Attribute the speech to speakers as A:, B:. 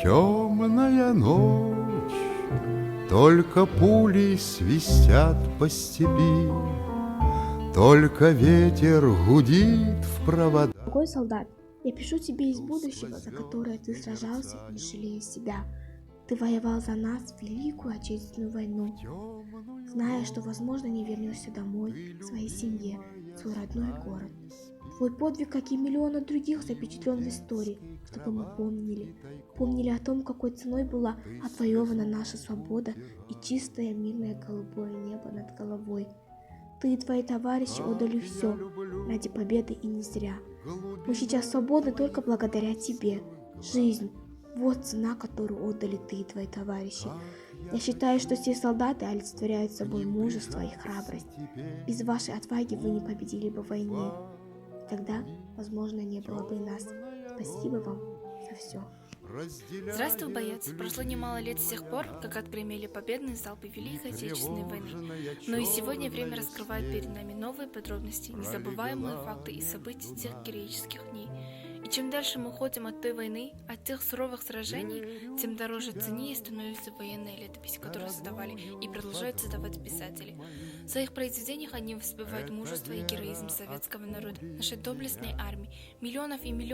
A: Темная ночь, только пули свистят по степи, только ветер гудит в провода.
B: Дорогой солдат, я пишу тебе из будущего, за которое ты сражался, не жалея себя. Ты воевал за нас в Великую Отечественную войну, зная, что, возможно, не вернешься домой, к своей семье, в свой родной город. Твой подвиг, как и миллионы других, запечатлен в истории, чтобы мы помнили о том, какой ценой была отвоевана наша свобода и чистое мирное голубое небо над головой. Ты и твои товарищи отдали все ради победы, и не зря. Мы сейчас свободны только благодаря тебе. Жизнь – вот цена, которую отдали ты и твои товарищи. Я считаю, что все солдаты олицетворяют собой мужество и храбрость. Без вашей отваги вы не победили бы в войне. Тогда, возможно, не было бы и нас. Спасибо вам за все.
C: Здравствуй, боец! Прошло немало лет с тех пор, как отгремели победные залпы Великой Отечественной войны. Но и сегодня время раскрывает перед нами новые подробности, незабываемые факты и события тех героических дней. И чем дальше мы уходим от той войны, от тех суровых сражений, тем дороже ценнее становится военная летопись, которую создавали и продолжают создавать писатели. В своих произведениях они воспевают мужество и героизм советского народа, нашей доблестной армии, миллионов и миллионов